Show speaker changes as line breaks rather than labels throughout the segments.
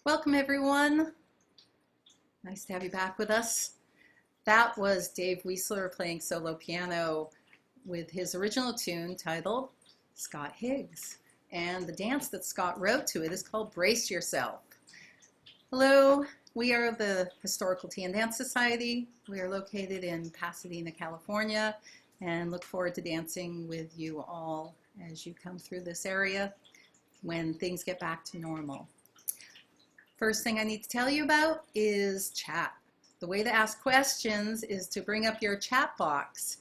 Welcome everyone. Nice to have you back with us. That was Dave Weisler playing solo piano with his original tune titled Scott Higgs. And the dance that Scott wrote to it is called Brace Yourself. Hello, we are the Historical Tea and Dance Society. We are located in Pasadena, California, and look forward to dancing with you all as you come through this area when things get back to normal. First thing I need to tell you about is chat. The way to ask questions is to bring up your chat box.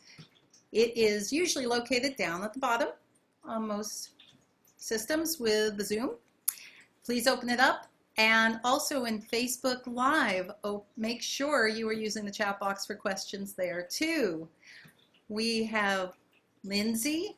It is usually located down at the bottom on most systems with the Zoom. Please open it up, and also in Facebook Live, make sure you are using the chat box for questions there too. We have Lindsay,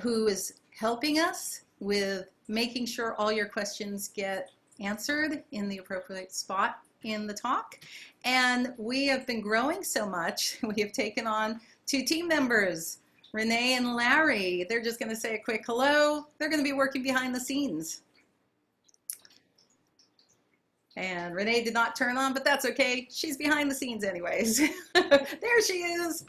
who is helping us with making sure all your questions get answered in the appropriate spot in the talk. And we have been growing so much, we have taken on 2 team members, Renee and Larry. They're just going to say a quick hello. They're going to be working behind the scenes. And Renee did not turn on, but that's okay. She's behind the scenes anyways. There she is.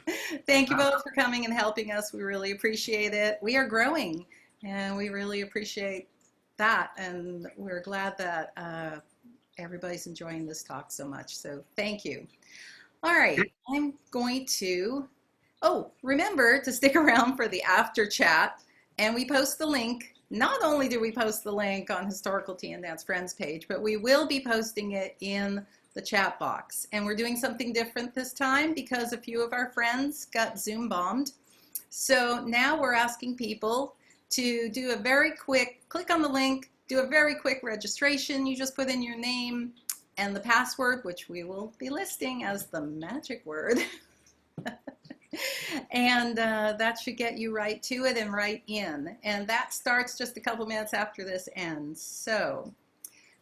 Thank you both for coming and helping us. We really appreciate it. We are growing, and we really appreciate that. And we're glad that everybody's enjoying this talk so much. So thank you. All right, I'm going to, remember to stick around for the after chat. And we post the link. Not only do we post the link on Historical Tea and Dance Friends page, but we will be posting it in the chat box. And we're doing something different this time because a few of our friends got Zoom bombed. So now we're asking people to do a very quick, click on the link, do a very quick registration. You just put in your name and the password, which we will be listing as the magic word. And that should get you right to it and right in. And that starts just a couple minutes after this ends. So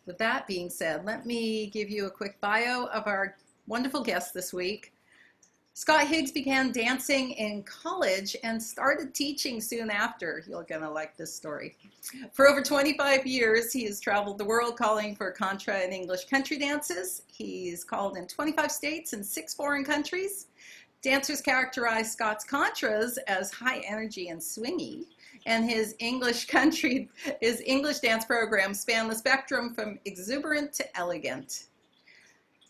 with that being said, let me give you a quick bio of our wonderful guest this week. Scott Higgs began dancing in college and started teaching soon after. You're gonna like this story. For over 25 years, he has traveled the world calling for Contra and English country dances. He's called in 25 states and 6 foreign countries. Dancers characterize Scott's Contras as high energy and swingy, and his English dance programs span the spectrum from exuberant to elegant.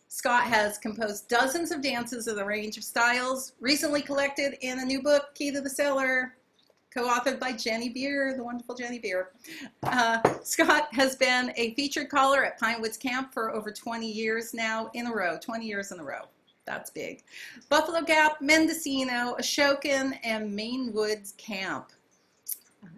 Scott has composed dozens of dances in a range of styles, recently collected in a new book, Key to the Cellar, co-authored by Jenny Beer, the wonderful Jenny Beer. Scott has been a featured caller at Pinewoods Camp for over 20 years now in a row, 20 years in a row. That's big. Buffalo Gap, Mendocino, Ashokan, and Maine Woods Camp.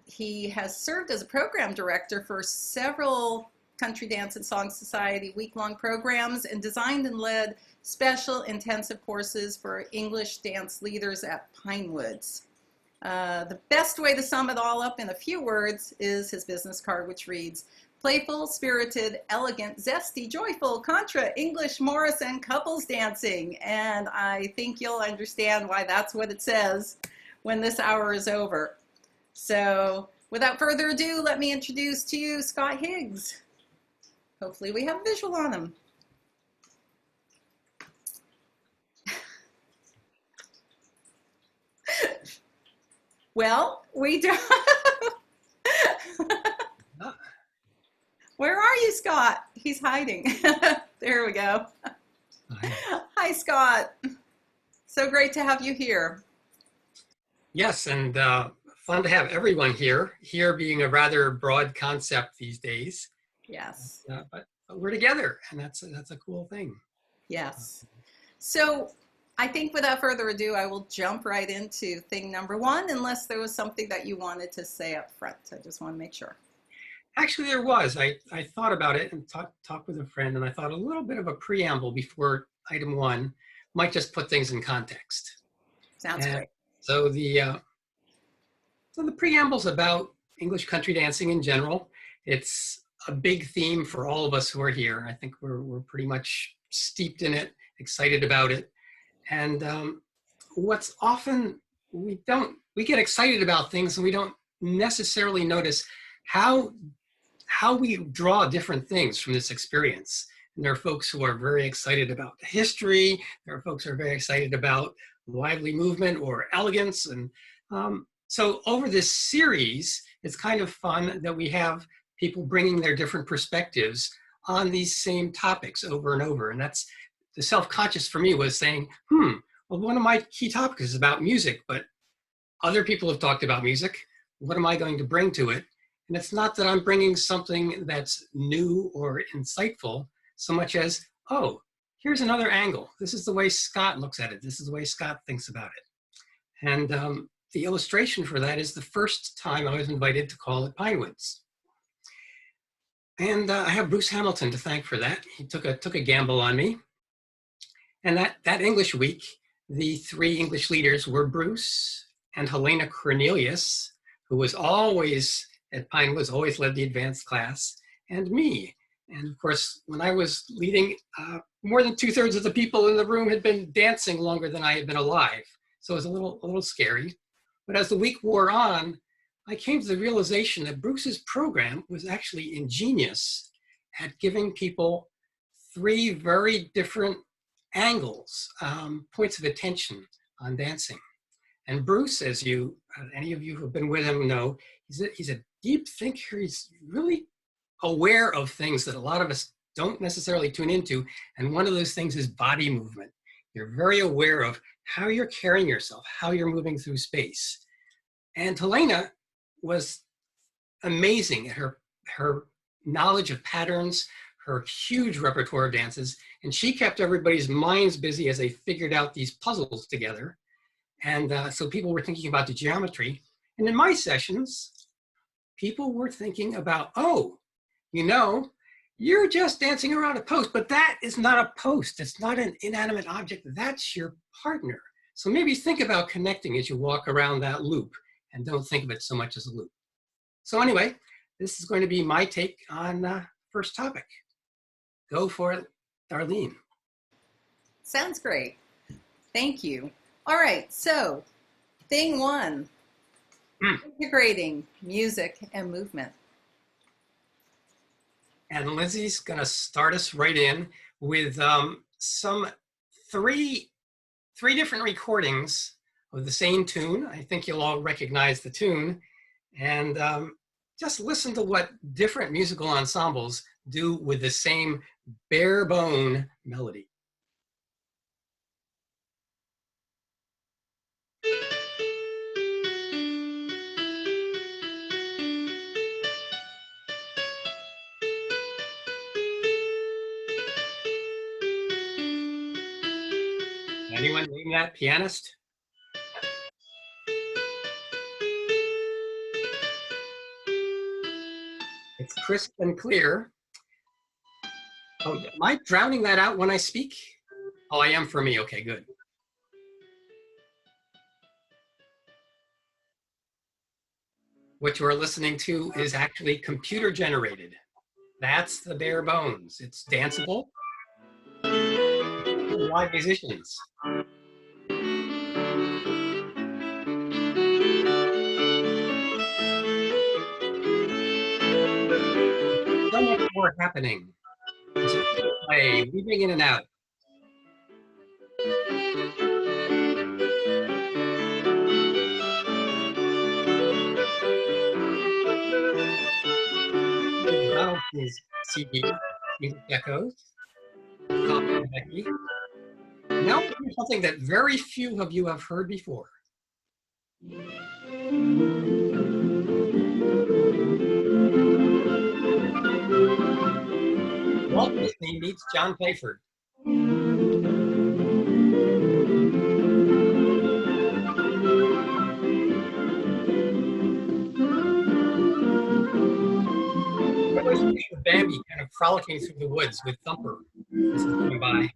He has served as a program director for several Country Dance and Song Society week-long programs and designed and led special intensive courses for English dance leaders at Pinewoods. The best way to sum it all up in a few words is his business card, which reads, playful, spirited, elegant, zesty, joyful, Contra, English, Morris, and couples dancing. And I think you'll understand why that's what it says when this hour is over. So without further ado, let me introduce to you Scott Higgs. Hopefully we have a visual on him. Well, we don't. Where are you, Scott? He's hiding. There we go. Hi, Scott. So great to have you here.
Yes, and fun to have everyone here. Here being a rather broad concept these days.
Yes.
But we're together, and that's a cool thing.
Yes. So I think without further ado, I will jump right into thing number 1, unless there was something that you wanted to say up front. I just want to make sure.
Actually, there was. I thought about it and talked with a friend, and I thought a little bit of a preamble before item 1 might just put things in context.
Sounds great.
So the preamble's about English country dancing in general. It's a big theme for all of us who are here. I think we're pretty much steeped in it, excited about it. And what's often, we get excited about things and we don't necessarily notice how how we draw different things from this experience. And there are folks who are very excited about history. There are folks who are very excited about lively movement or elegance. And so over this series, it's kind of fun that we have people bringing their different perspectives on these same topics over and over. And that's the self-conscious for me was saying, well, one of my key topics is about music, but other people have talked about music. What am I going to bring to it? And it's not that I'm bringing something that's new or insightful so much as, oh, here's another angle. This is the way Scott looks at it. This is the way Scott thinks about it. And the illustration for that is the first time I was invited to call at Pinewoods. And I have Bruce Hamilton to thank for that. He took a gamble on me. And that English week, the three English leaders were Bruce and Helena Cornelius, who was always at Pinewoods, always led the advanced class, and me. And of course, when I was leading, more than 2/3 of the people in the room had been dancing longer than I had been alive. So it was a little scary. But as the week wore on, I came to the realization that Bruce's program was actually ingenious at giving people three very different angles, points of attention on dancing. And Bruce, as any of you who have been with him know, he's a deep thinker. He's really aware of things that a lot of us don't necessarily tune into. And one of those things is body movement. You're very aware of how you're carrying yourself, how you're moving through space. And Helena was amazing at her knowledge of patterns, her huge repertoire of dances, and she kept everybody's minds busy as they figured out these puzzles together. And so people were thinking about the geometry. And in my sessions, people were thinking about, oh, you're just dancing around a post, but that is not a post. It's not an inanimate object. That's your partner. So maybe think about connecting as you walk around that loop and don't think of it so much as a loop. So anyway, this is going to be my take on first topic. Go for it, Darlene.
Sounds great. Thank you. All right, so thing one, integrating music and movement.
And Lindsay's going to start us right in with some three different recordings of the same tune. I think you'll all recognize the tune. And just listen to what different musical ensembles do with the same bare bone melody. Anyone name that pianist? It's crisp and clear. Oh, am I drowning that out when I speak? Oh, I am for me. Okay, good. What you are listening to is actually computer generated. That's the bare bones. It's danceable. Live musicians. So much more happening. Play, weaving in and out. Donaldson's CD, Music Echoes. Becky. Now we'll do something that very few of you have heard before. Walt Disney meets John Playford. I always picture Bambi kind of frolicking through the woods with Thumper as he's going by.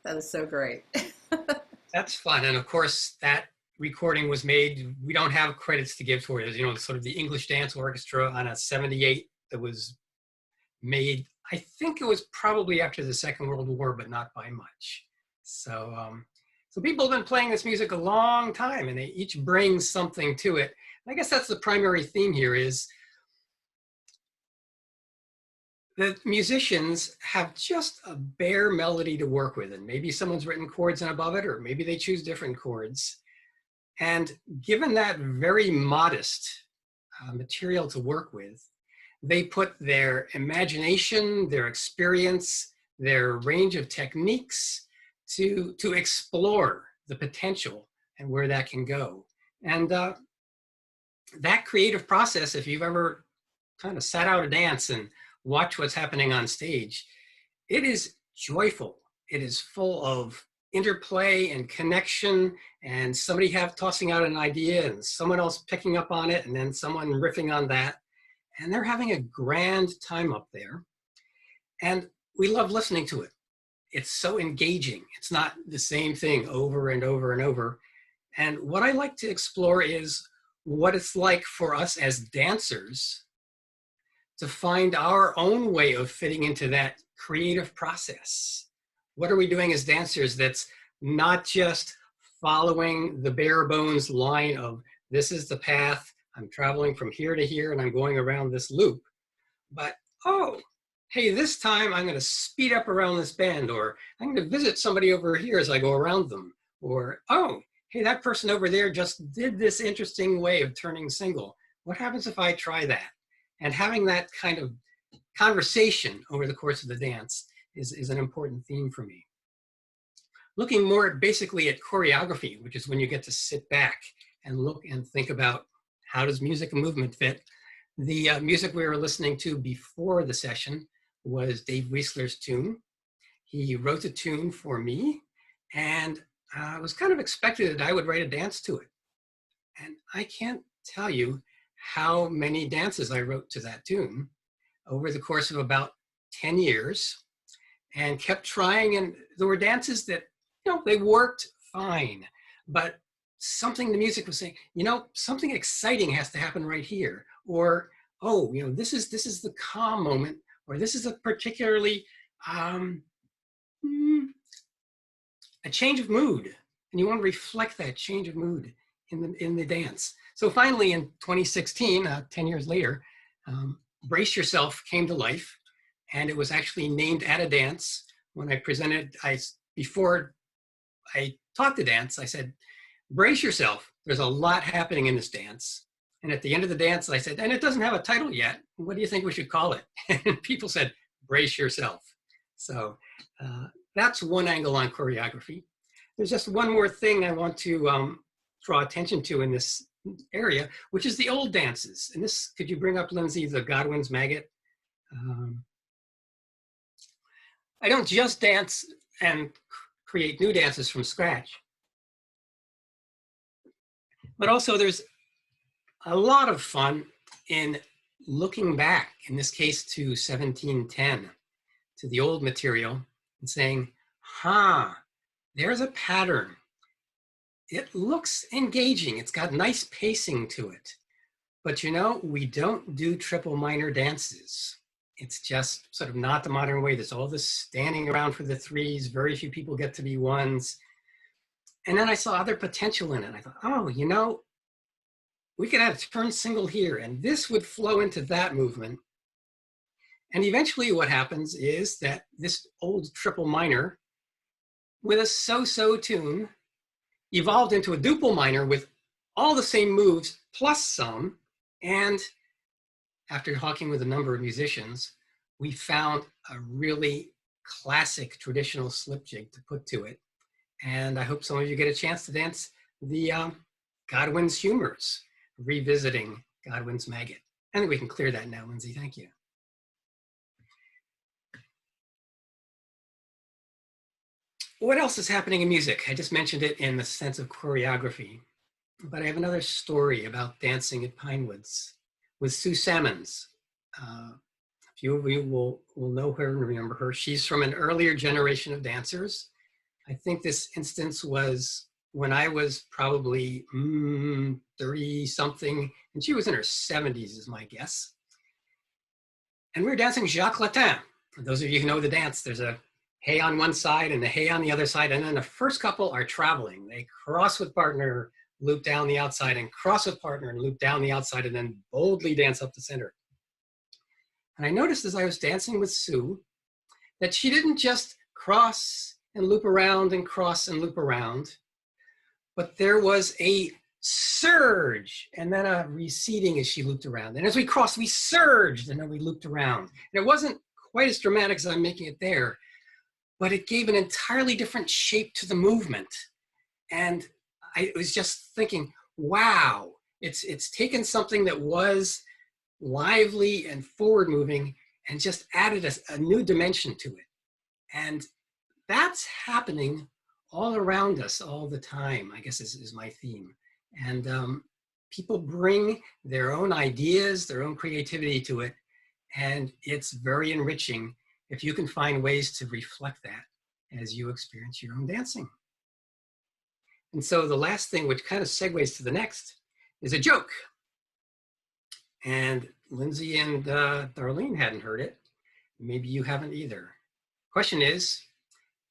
That is so great.
That's fun. And of course, that recording was made. We don't have credits to give for it. You know, sort of the English Dance Orchestra on a 78 that was made, I think it was probably after the Second World War, but not by much. So people have been playing this music a long time, and they each bring something to it. And I guess that's the primary theme here, is the musicians have just a bare melody to work with, and maybe someone's written chords in above it, or maybe they choose different chords. And given that very modest material to work with, they put their imagination, their experience, their range of techniques to explore the potential and where that can go. And that creative process, if you've ever kind of sat out a dance and watched what's happening on stage, it is joyful. It is full of interplay and connection, and somebody tossing out an idea and someone else picking up on it, and then someone riffing on that. And they're having a grand time up there. And we love listening to it. It's so engaging. It's not the same thing over and over and over. And what I like to explore is what it's like for us as dancers to find our own way of fitting into that creative process. What are we doing as dancers that's not just following the bare bones line of this is the path, I'm traveling from here to here and I'm going around this loop, but, oh, hey, this time I'm going to speed up around this bend, or I'm going to visit somebody over here as I go around them, or, oh, hey, that person over there just did this interesting way of turning single. What happens if I try that? And having that kind of conversation over the course of the dance is an important theme for me. Looking more basically at choreography, which is when you get to sit back and look and think about how does music and movement fit. The music we were listening to before the session was Dave Weisler's tune. He wrote the tune for me, and it was kind of expected that I would write a dance to it. And I can't tell you how many dances I wrote to that tune over the course of about 10 years, and kept trying. And there were dances that, you know, they worked fine, but something the music was saying, you know, something exciting has to happen right here. Or, oh, you know, this is the calm moment, or this is a particularly, a change of mood. And you want to reflect that change of mood in the dance. So finally in 2016, 10 years later, Brace Yourself came to life, and it was actually named at a dance. When I presented, before I taught the dance, I said, brace yourself. There's a lot happening in this dance. And at the end of the dance, I said, and it doesn't have a title yet. What do you think we should call it? And people said, Brace Yourself. So that's one angle on choreography. There's just one more thing I want to draw attention to in this area, which is the old dances. And this, could you bring up, Lindsay, the Godwin's Maggot? I don't just dance and create new dances from scratch, but also there's a lot of fun in looking back, in this case to 1710, to the old material, and saying, there's a pattern. It looks engaging. It's got nice pacing to it. But you know, we don't do triple minor dances. It's just sort of not the modern way. There's all this standing around for the threes. Very few people get to be ones. And then I saw other potential in it. I thought, oh, you know, we could have a turn single here, and this would flow into that movement. And eventually what happens is that this old triple minor with a so-so tune evolved into a duple minor with all the same moves plus some. And after talking with a number of musicians, we found a really classic traditional slip jig to put to it. And I hope some of you get a chance to dance the Godwin's Humors, revisiting Godwin's Maggot. I think we can clear that now, Lindsay, thank you. What else is happening in music? I just mentioned it in the sense of choreography, but I have another story about dancing at Pinewoods with Sue Salmons. A few of you will know her and remember her. She's from an earlier generation of dancers. I think this instance was when I was probably 30 something, and she was in her 70s is my guess. And we were dancing Jacques Latin. For those of you who know the dance, there's a hey on one side and a hey on the other side. And then the first couple are traveling. They cross with partner, loop down the outside, and cross with partner and loop down the outside, and then boldly dance up the center. And I noticed as I was dancing with Sue that she didn't just cross and loop around and cross and loop around, but there was a surge and then a receding as she looped around. And as we crossed, we surged and then we looped around. And it wasn't quite as dramatic as I'm making it there, but it gave an entirely different shape to the movement. And I was just thinking, wow, it's taken something that was lively and forward moving and just added a new dimension to it. And that's happening all around us all the time, I guess is my theme. And people bring their own ideas, their own creativity to it. And it's very enriching if you can find ways to reflect that as you experience your own dancing. And so the last thing, which kind of segues to the next, is a joke. And Lindsay and Darlene hadn't heard it. Maybe you haven't either. Question is,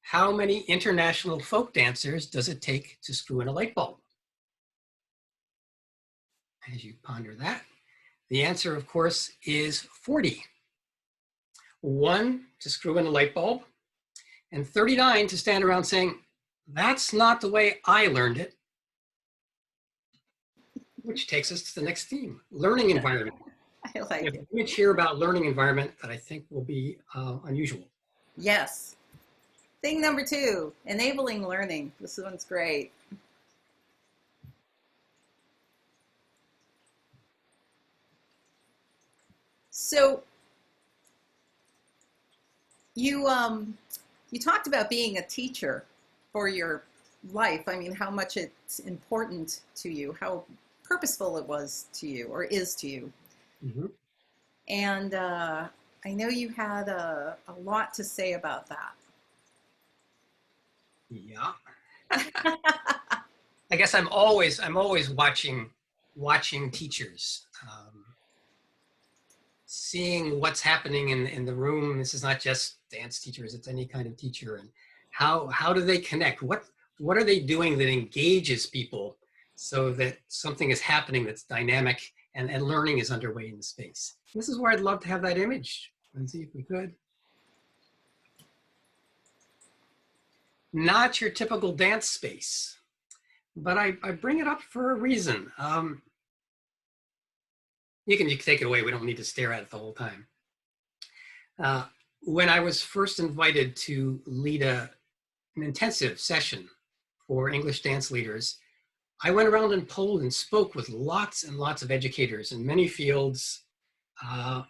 how many international folk dancers does it take to screw in a light bulb? As you ponder that, the answer, of course, is 40. 1 to screw in a light bulb, and 39 to stand around saying, that's not the way I learned it. Which takes us to the next theme, learning environment.
I like it.
Image here about learning environment that I think will be unusual.
Yes. Thing number 2, enabling learning. This one's great. So you talked about being a teacher for your life. I mean, how much it's important to you, how purposeful it was to you or is to you.
Mm-hmm.
And I know you had a lot to say about that.
Yeah. I guess I'm always watching teachers, seeing what's happening in the room. This is not just dance teachers, it's any kind of teacher. And how do they connect? What are they doing that engages people so that something is happening that's dynamic and learning is underway in the space? This is where I'd love to have that image, Lindsay, if we could. Not your typical dance space, but I bring it up for a reason. You can take it away. We don't need to stare at it the whole time. When I was first invited to lead an intensive session for English dance leaders, I went around and polled and spoke with lots and lots of educators in many fields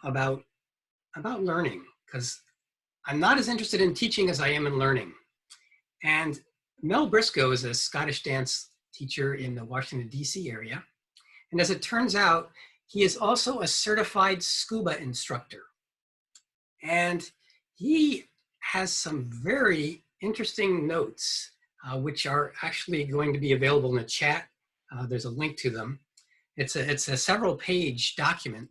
about learning, because I'm not as interested in teaching as I am in learning. And Mel Briscoe is a Scottish dance teacher in the Washington, D.C. area. And as it turns out, he is also a certified scuba instructor. And he has some very interesting notes, which are actually going to be available in the chat. There's a link to them. It's a several page document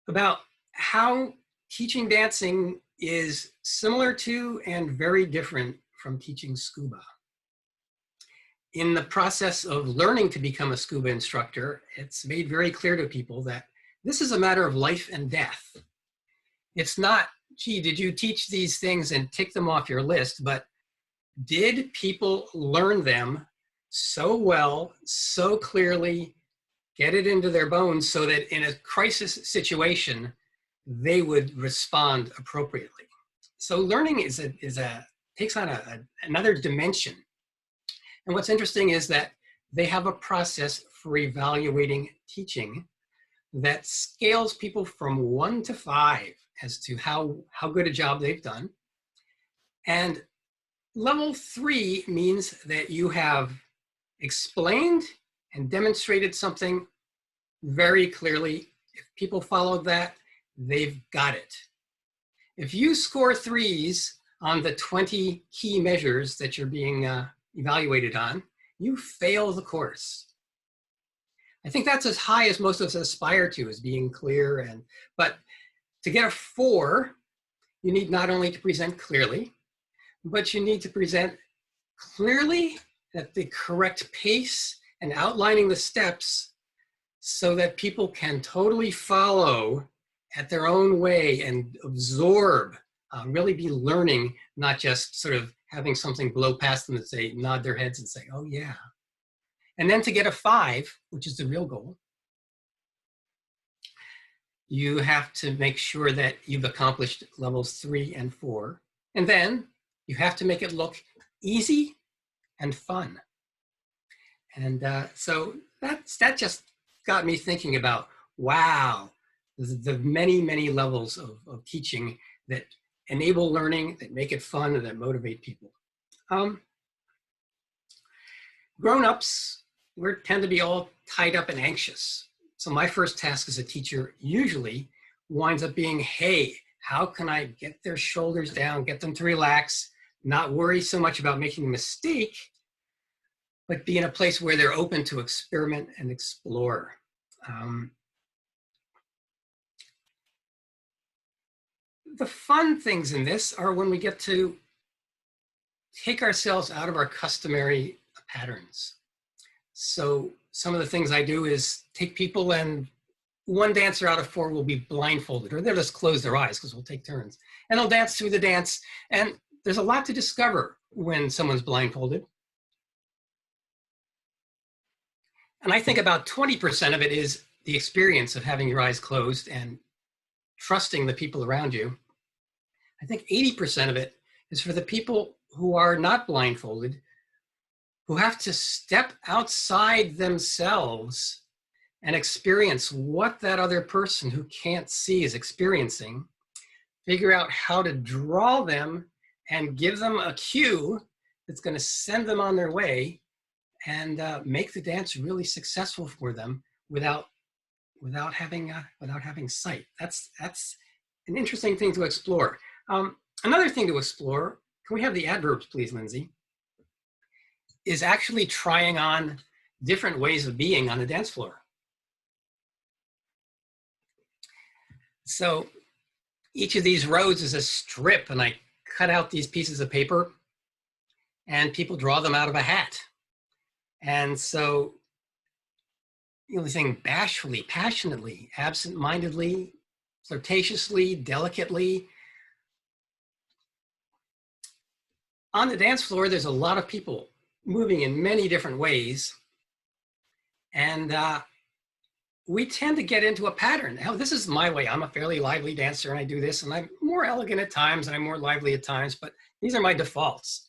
about how teaching dancing is similar to and very different from teaching scuba. In the process of learning to become a scuba instructor, it's made very clear to people that this is a matter of life and death. It's not, gee, did you teach these things and tick them off your list, but did people learn them so well, so clearly, get it into their bones so that in a crisis situation, they would respond appropriately. So learning takes on another dimension. And what's interesting is that they have a process for evaluating teaching that scales people from 1 to 5 as to how good a job they've done. And level 3 means that you have explained and demonstrated something very clearly. If people followed that, they've got it. If you score 3s on the 20 key measures that you're being evaluated on, you fail the course. I think that's as high as most of us aspire to, is being clear. But to get a 4, you need not only to present clearly, but you need to present clearly at the correct pace and outlining the steps so that people can totally follow at their own way and absorb, really be learning, not just sort of having something blow past them and say, nod their heads and say, oh yeah. And then to get a 5, which is the real goal, you have to make sure that you've accomplished levels 3 and 4. And then you have to make it look easy and fun. And so that just got me thinking about, wow, the many, many levels of teaching that enable learning, that make it fun, and that motivate people. Grown-ups, we tend to be all tied up and anxious. So my first task as a teacher usually winds up being, hey, how can I get their shoulders down, get them to relax, not worry so much about making a mistake, but be in a place where they're open to experiment and explore. The fun things in this are when we get to take ourselves out of our customary patterns. So some of the things I do is take people, and 1 dancer out of 4 will be blindfolded, or they'll just close their eyes because we'll take turns. And they'll dance through the dance. And there's a lot to discover when someone's blindfolded. And I think about 20% of it is the experience of having your eyes closed and trusting the people around you. I think 80% of it is for the people who are not blindfolded, who have to step outside themselves and experience what that other person who can't see is experiencing, figure out how to draw them and give them a cue that's going to send them on their way and make the dance really successful for them without having sight. That's an interesting thing to explore. Another thing to explore, can we have the adverbs please, Lindsay, is actually trying on different ways of being on the dance floor. So each of these rows is a strip, and I cut out these pieces of paper and people draw them out of a hat. And so you sing bashfully, passionately, absent-mindedly, flirtatiously, delicately. On the dance floor, there's a lot of people moving in many different ways. And we tend to get into a pattern. Hell, this is my way. I'm a fairly lively dancer and I do this, and I'm more elegant at times and I'm more lively at times, but these are my defaults.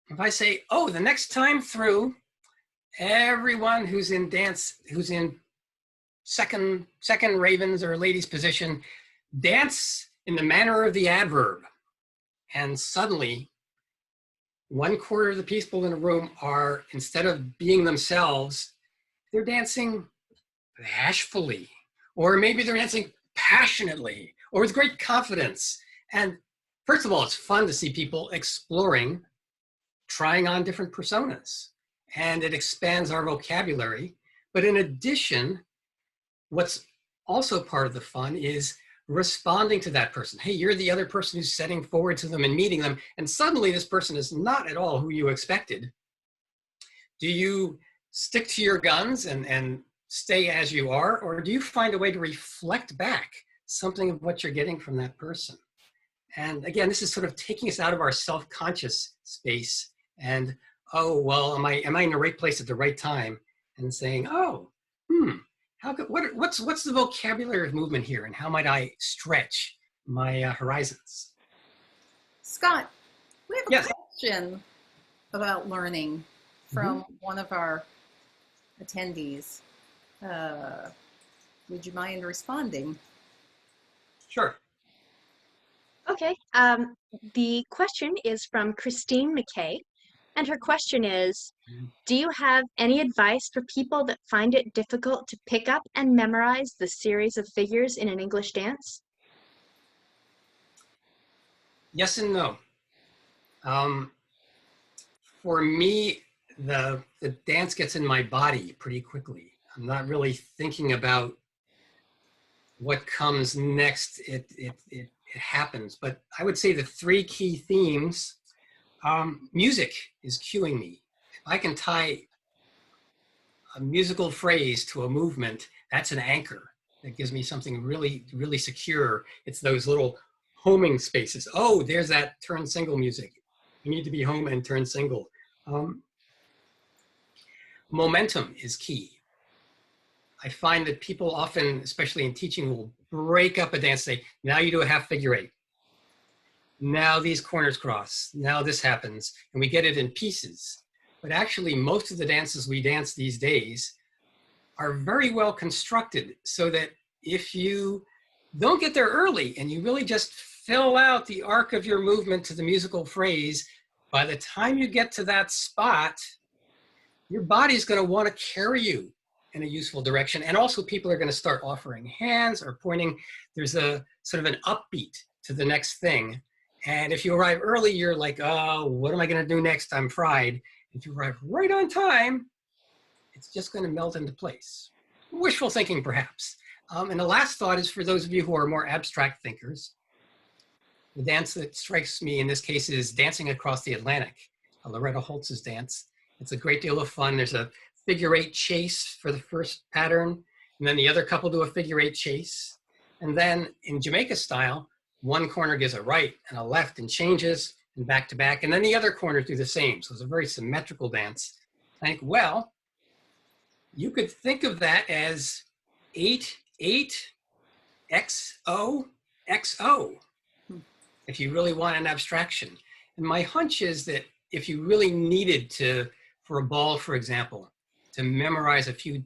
If I say, oh, the next time through, everyone who's in dance, who's in second ravens or ladies position, dance in the manner of the adverb. And suddenly, 1/4 of the people in a room are, instead of being themselves, they're dancing bashfully, or maybe they're dancing passionately, or with great confidence. And first of all, it's fun to see people exploring, trying on different personas, and it expands our vocabulary. But in addition, what's also part of the fun is responding to that person. Hey, you're the other person who's setting forward to them and meeting them, and suddenly this person is not at all who you expected. Do you stick to your guns and stay as you are, or do you find a way to reflect back something of what you're getting from that person? And again, this is sort of taking us out of our self-conscious space and, oh, well, am I in the right place at the right time? And saying, oh, what's the vocabulary of movement here, and how might I stretch my horizons?
Scott, we have a
Yes.
question about learning from one of our attendees. Would you mind responding?
Sure.
Okay. The question is from Christine McKay, and her question is, do you have any advice for people that find it difficult to pick up and memorize the series of figures in an English dance?
Yes and no. For me, the dance gets in my body pretty quickly. I'm not really thinking about what comes next. It happens. But I would say the three key themes, music is cueing me. If I can tie a musical phrase to a movement, that's an anchor. That gives me something really, really secure. It's those little homing spaces. Oh, there's that turn single music. You need to be home and turn single. Momentum is key. I find that people often, especially in teaching, will break up a dance, say, now you do a half figure eight. Now these corners cross. Now this happens. And we get it in pieces. But actually, most of the dances we dance these days are very well constructed so that if you don't get there early and you really just fill out the arc of your movement to the musical phrase, by the time you get to that spot, your body's going to want to carry you in a useful direction. And also people are going to start offering hands or pointing. There's a sort of an upbeat to the next thing. And if you arrive early, you're like, oh, what am I going to do next? I'm fried. If you arrive right on time, it's just going to melt into place. Wishful thinking, perhaps. And the last thought is for those of you who are more abstract thinkers. The dance that strikes me in this case is Dancing Across the Atlantic, Loretta Holtz's dance. It's a great deal of fun. There's a figure eight chase for the first pattern, and then the other couple do a figure eight chase. And then in Jamaica style, one corner gives a right and a left and changes and back to back, and then the other corners do the same. So it's a very symmetrical dance. I think, well, you could think of that as 8-8 XO XO, if you really want an abstraction. And my hunch is that if you really needed to, for a ball, for example, to memorize a few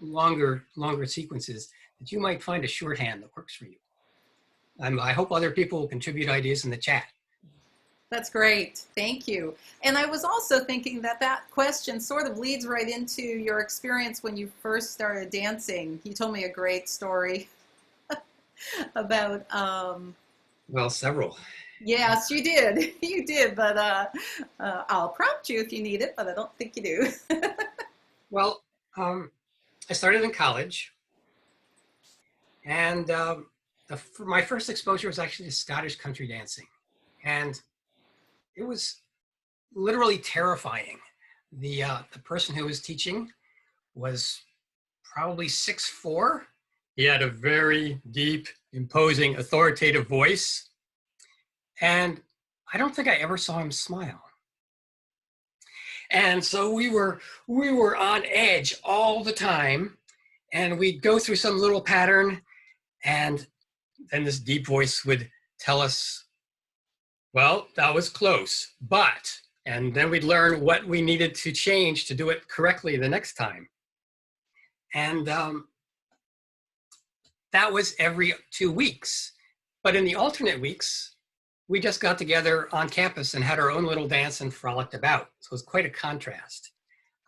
longer sequences, that you might find a shorthand that works for you. I hope other people will contribute ideas in the chat.
That's great. Thank you. And I was also thinking that that question sort of leads right into your experience when you first started dancing. You told me a great story about...
Well, several.
Yes, you did. You did, but I'll prompt you if you need it, but I don't think you do.
Well, I started in college, and my first exposure was actually to Scottish country dancing. And it was literally terrifying. The person who was teaching was probably 6'4". He had a very deep, imposing, authoritative voice. And I don't think I ever saw him smile. And so we were on edge all the time. And we'd go through some little pattern, and then this deep voice would tell us, well, that was close, but, and then we'd learn what we needed to change to do it correctly the next time. And that was every 2 weeks. But in the alternate weeks, we just got together on campus and had our own little dance and frolicked about. So it was quite a contrast.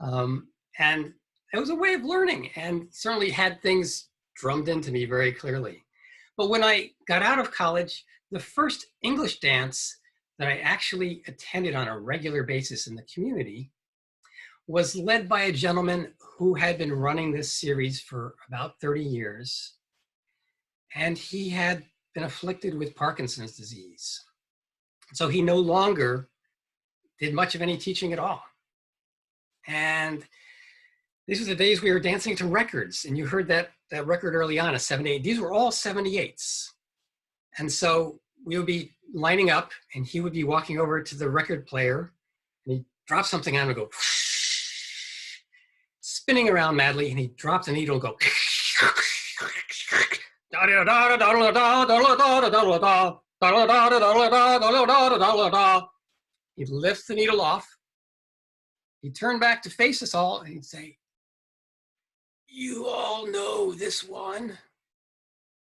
And it was a way of learning, and certainly had things drummed into me very clearly. But when I got out of college, the first English dance that I actually attended on a regular basis in the community was led by a gentleman who had been running this series for about 30 years. And he had been afflicted with Parkinson's disease. So he no longer did much of any teaching at all. And these were the days we were dancing to records. And you heard that record early on, a 78. These were all 78s. And so we would be lining up, and he would be walking over to the record player, and he'd drop something on and go, spinning around madly, and he'd drop the needle and go, he'd lift the needle off, he'd turn back to face us all, and he'd say, "You all know this one."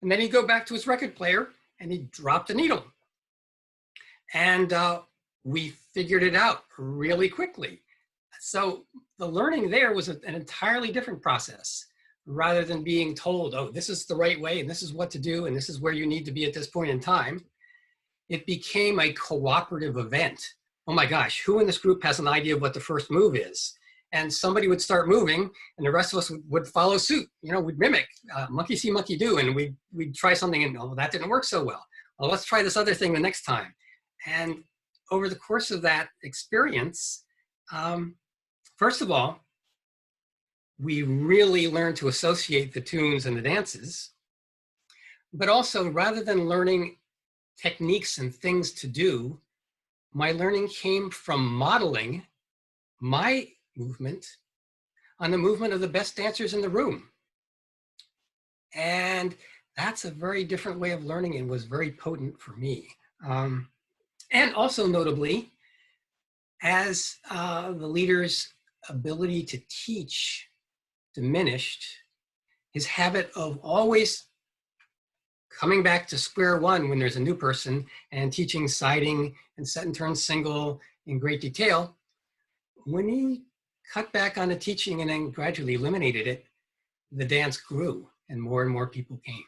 And then he'd go back to his record player, and he'd drop the needle. And we figured it out really quickly. So the learning there was an entirely different process. Rather than being told, oh, this is the right way, and this is what to do, and this is where you need to be at this point in time, it became a cooperative event oh my gosh, who in this group has an idea of what the first move is? And somebody would start moving and the rest of us would follow suit. You know, we'd mimic, monkey see, monkey do. And we'd try something and, oh, that didn't work so well. Well, let's try this other thing the next time. And over the course of that experience, first of all, we really learned to associate the tunes and the dances. But also, rather than learning techniques and things to do, my learning came from modeling my movement on the movement of the best dancers in the room. And that's a very different way of learning and was very potent for me. And also notably, as the leader's ability to teach diminished, his habit of always coming back to square one when there's a new person and teaching siding and set and turn single in great detail, when he cut back on the teaching and then gradually eliminated it, the dance grew and more people came.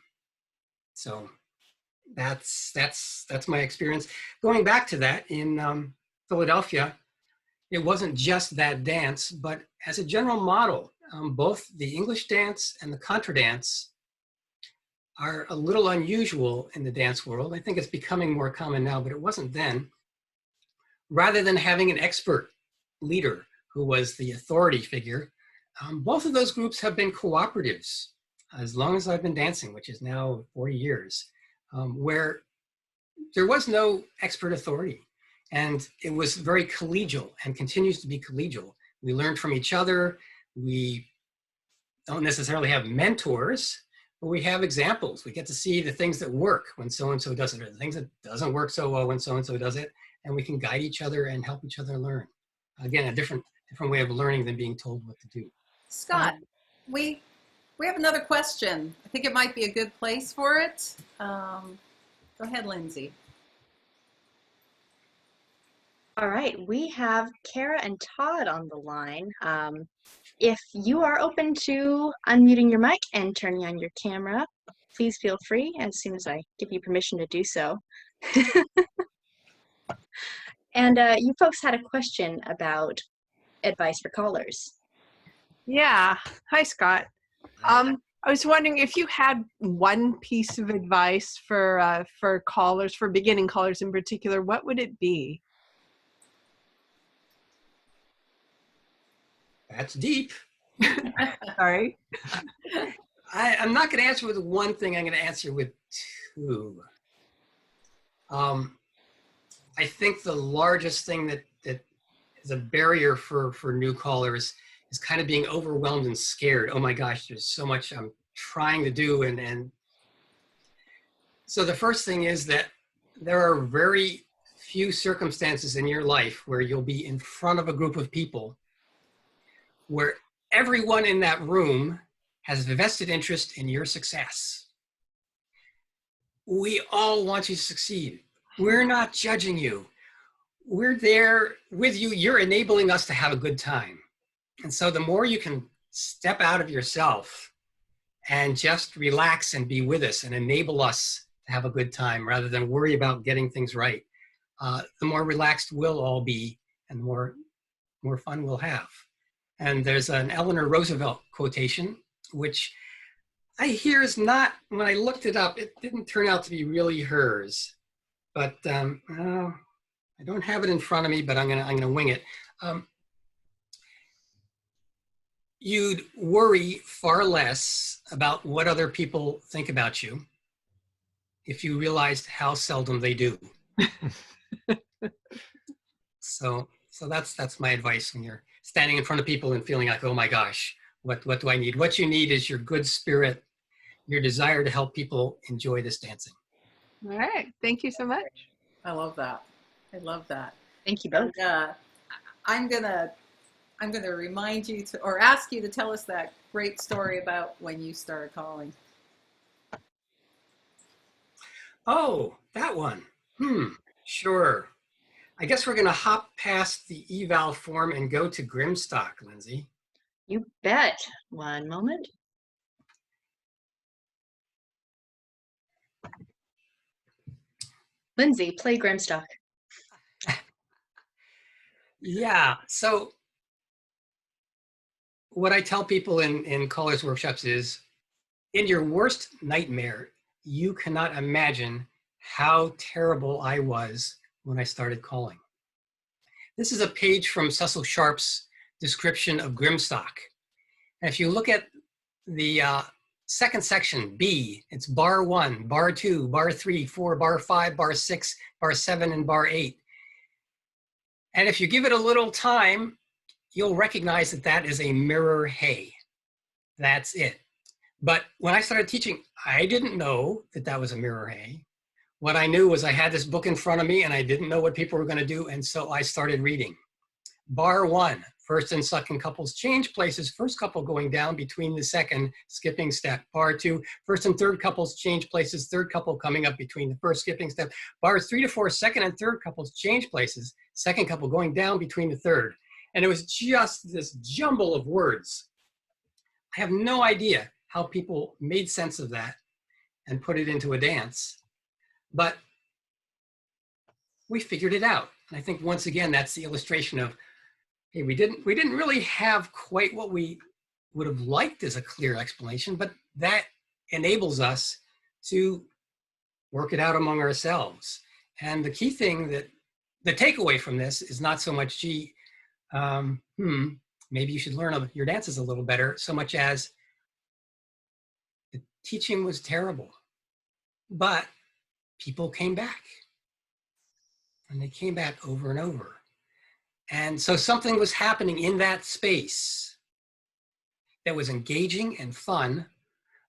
So that's my experience. Going back to that in Philadelphia, it wasn't just that dance, but as a general model, both the English dance and the Contra dance are a little unusual in the dance world. I think it's becoming more common now, but it wasn't then. Rather than having an expert leader who was the authority figure, both of those groups have been cooperatives as long as I've been dancing, which is now 40 years, where there was no expert authority. And it was very collegial and continues to be collegial. We learned from each other. We don't necessarily have mentors, but we have examples. We get to see the things that work when so-and-so does it, or the things that doesn't work so well when so-and-so does it. And we can guide each other and help each other learn. Again, a different way of learning than being told what to do.
Scott, we have another question. I think it might be a good place for it. Go ahead, Lindsay.
All right, we have Kara and Todd on the line. If you are open to unmuting your mic and turning on your camera, please feel free as soon as I give you permission to do so. And you folks had a question about advice for callers.
Yeah. Hi, Scott. I was wondering if you had one piece of advice for callers, for beginning callers in particular, what would it be?
That's deep.
Sorry.
I'm not going to answer with one thing. I'm going to answer with two. I think the largest thing that is a barrier for new callers is kind of being overwhelmed and scared. Oh my gosh, there's so much I'm trying to do. And so the first thing is that there are very few circumstances in your life where you'll be in front of a group of people where everyone in that room has a vested interest in your success. We all want you to succeed. We're not judging you. We're there with you. You're enabling us to have a good time. And so the more you can step out of yourself and just relax and be with us and enable us to have a good time rather than worry about getting things right, the more relaxed we'll all be and the more fun we'll have. And there's an Eleanor Roosevelt quotation, which I hear is not, when I looked it up, it didn't turn out to be really hers. But I don't have it in front of me, but I'm gonna wing it. You'd worry far less about what other people think about you if you realized how seldom they do. So that's my advice when you're standing in front of people and feeling like, oh my gosh, what do I need? What you need is your good spirit, your desire to help people enjoy this dancing.
All right. Thank you so much.
I love that. I love that.
Thank you both.
And, I'm gonna remind you to, or ask you to tell us that great story about when you started calling.
Oh, that one. Sure. I guess we're gonna hop past the eval form and go to Grimstock, Lindsay.
You bet. One moment. Lindsay, play Grimstock.
Yeah. So what I tell people in callers workshops is, in your worst nightmare, you cannot imagine how terrible I was when I started calling. This is a page from Cecil Sharp's description of Grimstock. And if you look at the second section, B, it's bar 1, bar 2, bar 3, 4, bar 5, bar 6, bar 7, and bar 8. And if you give it a little time, you'll recognize that that is a mirror hay. That's it. But when I started teaching, I didn't know that that was a mirror hay. What I knew was I had this book in front of me and I didn't know what people were going to do. And so I started reading. Bar 1, first and second couples change places, first couple going down between the second, skipping step. Bar 2, first and third couples change places, third couple coming up between the first, skipping step. Bars 3 to 4, second and third couples change places, second couple going down between the third. And it was just this jumble of words. I have no idea how people made sense of that and put it into a dance, but we figured it out. And I think once again, that's the illustration of, hey, we didn't really have quite what we would have liked as a clear explanation, but that enables us to work it out among ourselves. And the key thing that the takeaway from this is not so much, gee, maybe you should learn your dances a little better, so much as the teaching was terrible, but people came back. And they came back over and over. And so something was happening in that space that was engaging and fun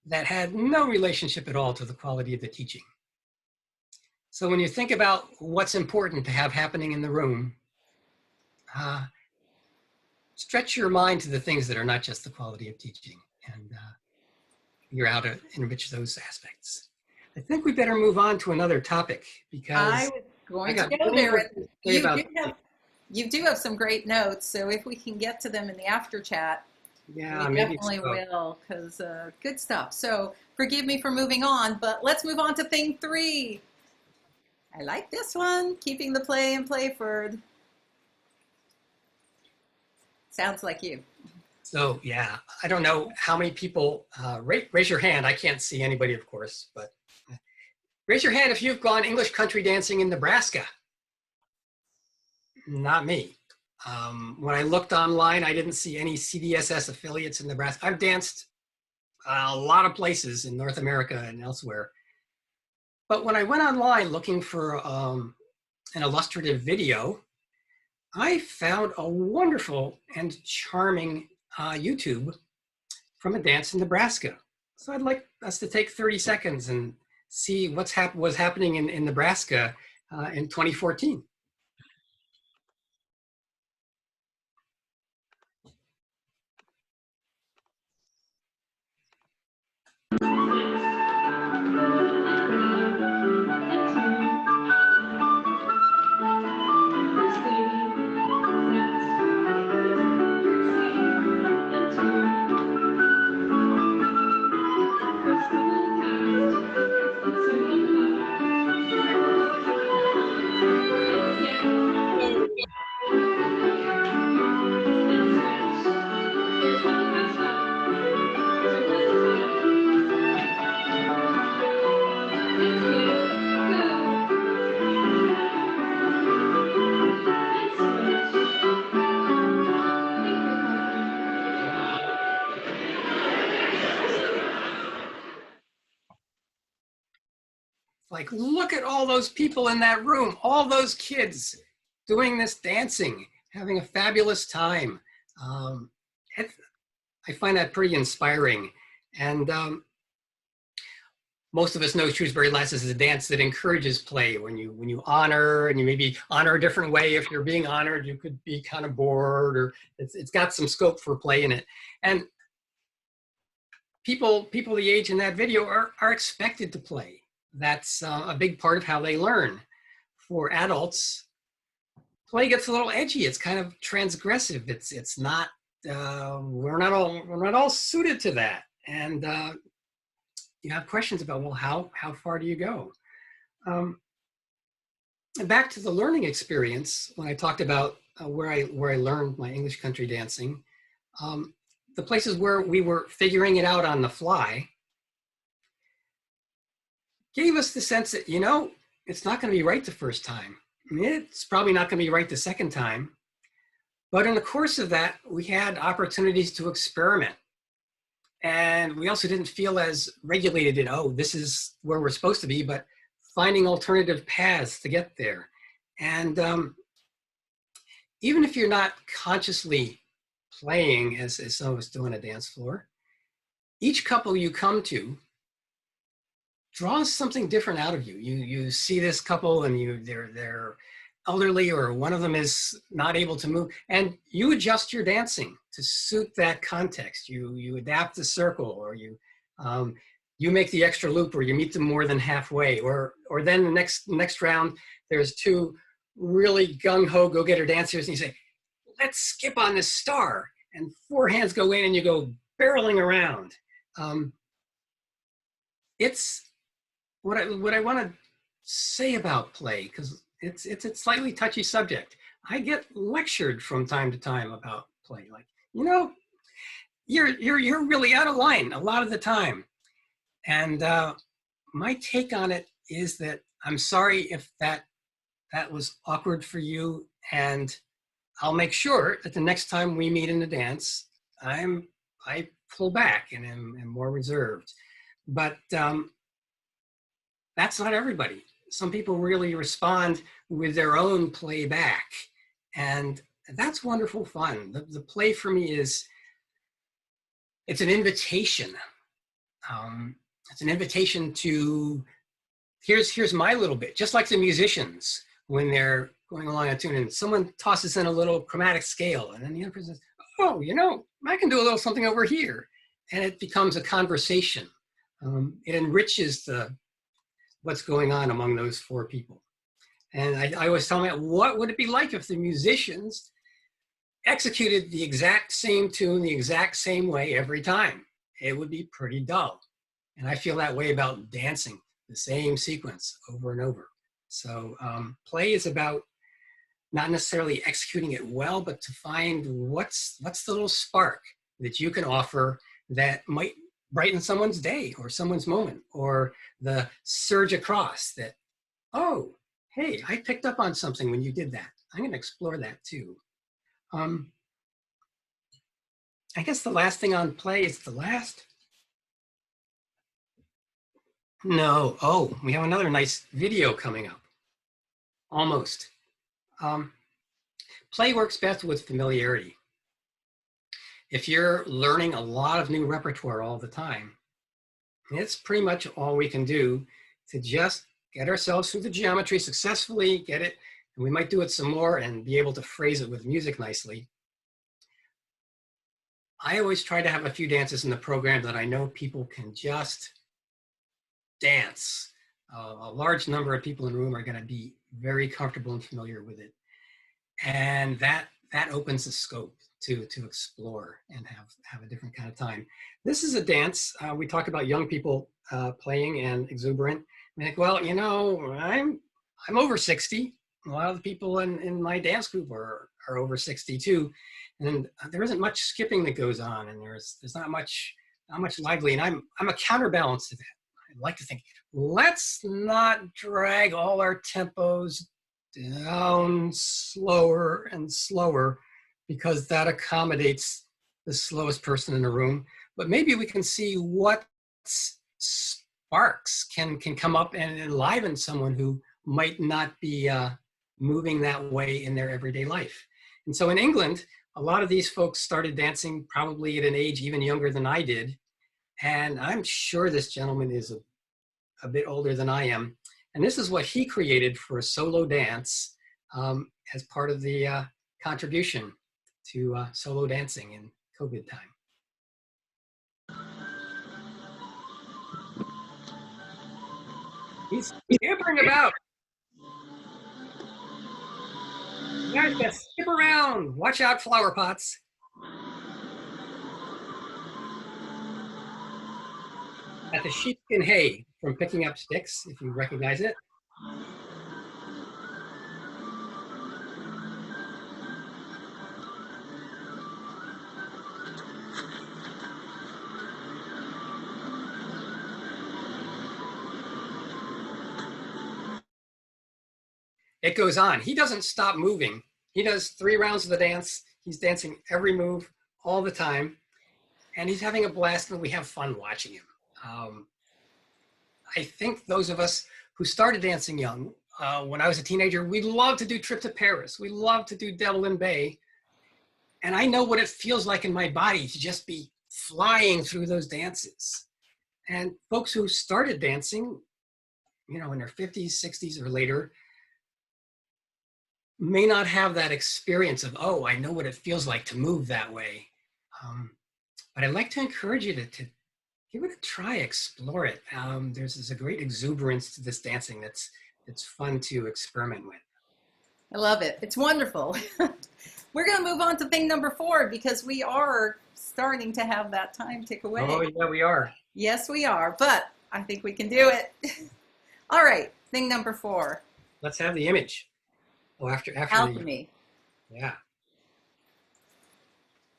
that had no relationship at all to the quality of the teaching. So when you think about what's important to have happening in the room, stretch your mind to the things that are not just the quality of teaching and figure out how to enrich those aspects. I think we better move on to another topic because
I was going to go there. You do have some great notes, so if we can get to them in the after chat,
yeah,
we
maybe
definitely
so.
will, because good stuff. So forgive me for moving on, but let's move on to thing 3. I like this one, keeping the play in Playford. Sounds like you.
So yeah, I don't know how many people, raise your hand. I can't see anybody, of course, but raise your hand if you've gone English country dancing in Nebraska. Not me. When I looked online, I didn't see any CDSS affiliates in Nebraska. I've danced a lot of places in North America and elsewhere. But when I went online looking for an illustrative video, I found a wonderful and charming YouTube from a dance in Nebraska. So I'd like us to take 30 seconds and see what's was happening in Nebraska in 2014. Like, look at all those people in that room, all those kids doing this dancing, having a fabulous time. I find that pretty inspiring. And most of us know Shrewsbury Lasses is a dance that encourages play. When you honor, and you maybe honor a different way. If you're being honored, you could be kind of bored, or it's got some scope for play in it. And people the age in that video are expected to play. That's a big part of how they learn. For adults, play gets a little edgy. It's kind of transgressive. It's not. We're not all suited to that. And you have questions about, well, how far do you go? And back to the learning experience, when I talked about where I learned my English country dancing, the places where we were figuring it out on the fly gave us the sense that, you know, it's not going to be right the first time. It's probably not going to be right the second time. But in the course of that, we had opportunities to experiment. And we also didn't feel as regulated in, oh, this is where we're supposed to be, but finding alternative paths to get there. And even if you're not consciously playing as some of us do on a dance floor, each couple you come to draws something different out of you. You see this couple and they're elderly, or one of them is not able to move, and you adjust your dancing to suit that context. You adapt the circle, or you make the extra loop, or you meet them more than halfway, or then the next round there's two really gung-ho go-getter dancers, and you say, let's skip on this star, and four hands go in and you go barreling around. It's what I want to say about play, because it's a slightly touchy subject. I get lectured from time to time about play, like, you know, you're really out of line a lot of the time. And my take on it is that I'm sorry if that was awkward for you, and I'll make sure that the next time we meet in the dance, I pull back and am more reserved. But that's not everybody. Some people really respond with their own playback, and that's wonderful fun. The play for me it's an invitation. It's an invitation to, here's my little bit, just like the musicians when they're going along a tune and someone tosses in a little chromatic scale, and then the other person says, oh, you know, I can do a little something over here. And it becomes a conversation. It enriches what's going on among those four people. And I always tell them, what would it be like if the musicians executed the exact same tune the exact same way every time? It would be pretty dull. And I feel that way about dancing, the same sequence over and over. So play is about not necessarily executing it well, but to find what's the little spark that you can offer that might brighten someone's day or someone's moment, or the surge across that, oh, hey, I picked up on something when you did that. I'm going to explore that too. I guess the last thing on play is the last. No, oh, we have another nice video coming up. Almost. Play works best with familiarity. If you're learning a lot of new repertoire all the time, it's pretty much all we can do to just get ourselves through the geometry successfully, get it, and we might do it some more and be able to phrase it with music nicely. I always try to have a few dances in the program that I know people can just dance. A large number of people in the room are going to be very comfortable and familiar with it. And that opens the scope to explore and have a different kind of time. This is a dance. We talk about young people playing and exuberant. I think, well, you know, I'm over 60. A lot of the people in my dance group are over 60 too. And there isn't much skipping that goes on, and there's not much lively. And I'm a counterbalance to that. I like to think, let's not drag all our tempos down slower and slower, because that accommodates the slowest person in the room. But maybe we can see what sparks can come up and enliven someone who might not be moving that way in their everyday life. And so in England, a lot of these folks started dancing probably at an age even younger than I did. And I'm sure this gentleman is a bit older than I am. And this is what he created for a solo dance as part of the contribution to solo dancing in COVID time. He's scampering about. You guys gotta skip around. Watch out, flower pots. At the sheepskin hay from Picking Up Sticks, if you recognize it. it goes on. He doesn't stop moving. He does 3 rounds of the dance. He's dancing every move all the time. And he's having a blast, and we have fun watching him. I think those of us who started dancing young, when I was a teenager, we loved to do Trip to Paris. We loved to do Devil in Bay. And I know what it feels like in my body to just be flying through those dances. And folks who started dancing, you know, in their 50s, 60s, or later, may not have that experience of, oh, I know what it feels like to move that way. But I'd like to encourage you to give it a try, explore it. There's a great exuberance to this dancing that's fun to experiment with.
I love it. It's wonderful. We're going to move on to thing number 4 because we are starting to have that time tick away.
Oh, yeah, we are.
Yes, we are, but I think we can do it. All right, thing number 4.
Let's have the image. Oh, after
Alchemy.
Yeah.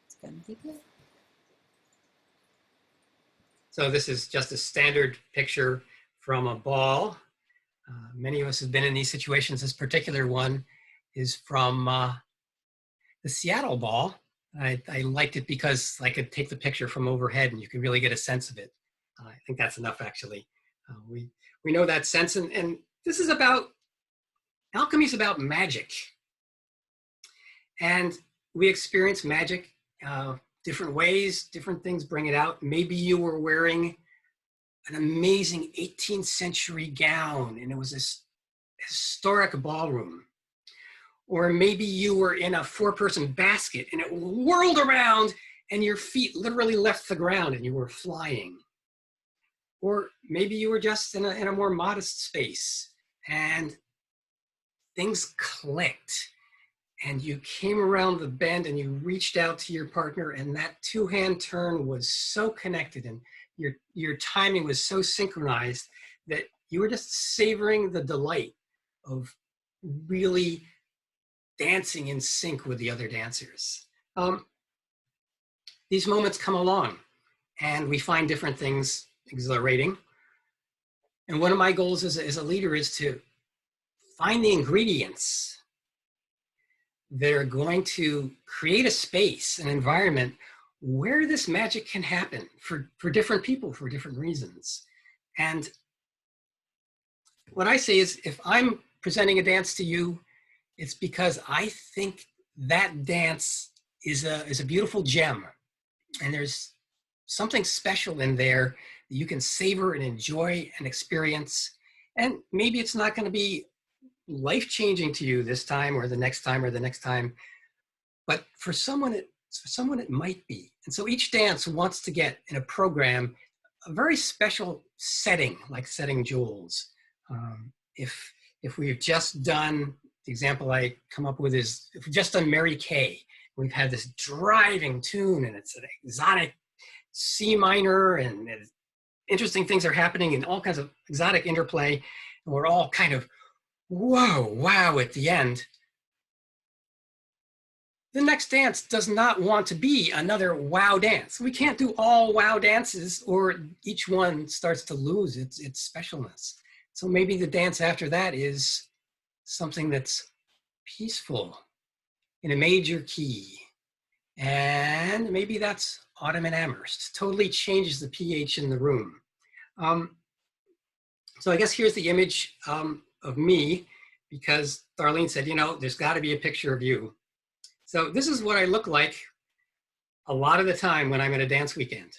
It's going to be good.
So this is just a standard picture from a ball. Many of us have been in these situations. This particular one is from the Seattle ball. I liked it because I could take the picture from overhead and you could really get a sense of it. I think that's enough, actually. We know that sense, and this is about, alchemy is about magic. And we experience magic different ways, different things bring it out. Maybe you were wearing an amazing 18th century gown and it was this historic ballroom. Or maybe you were in a 4-person basket and it whirled around and your feet literally left the ground and you were flying. Or maybe you were just in a more modest space and things clicked and you came around the bend and you reached out to your partner and that 2-hand turn was so connected and your timing was so synchronized that you were just savoring the delight of really dancing in sync with the other dancers. These moments come along and we find different things exhilarating. And one of my goals as a leader is to find the ingredients that are going to create a space, an environment where this magic can happen for different people, for different reasons. And what I say is, if I'm presenting a dance to you, it's because I think that dance is a beautiful gem. And there's something special in there that you can savor and enjoy and experience. And maybe it's not going to be life-changing to you this time or the next time or the next time, but for someone it might be. And so each dance wants to get in a program a very special setting, like setting jewels. If we've just done, the example I come up with is, if we've just done Mary Kay, we've had this driving tune and it's an exotic C minor and interesting things are happening and all kinds of exotic interplay, and we're all kind of whoa, wow at the end. The next dance does not want to be another wow dance. We can't do all wow dances or each one starts to lose its specialness. So maybe the dance after that is something that's peaceful in a major key. And maybe that's Autumn in Amherst. Totally changes the pH in the room. So I guess here's the image of me, because Darlene said, you know, there's got to be a picture of you. So this is what I look like a lot of the time when I'm at a dance weekend.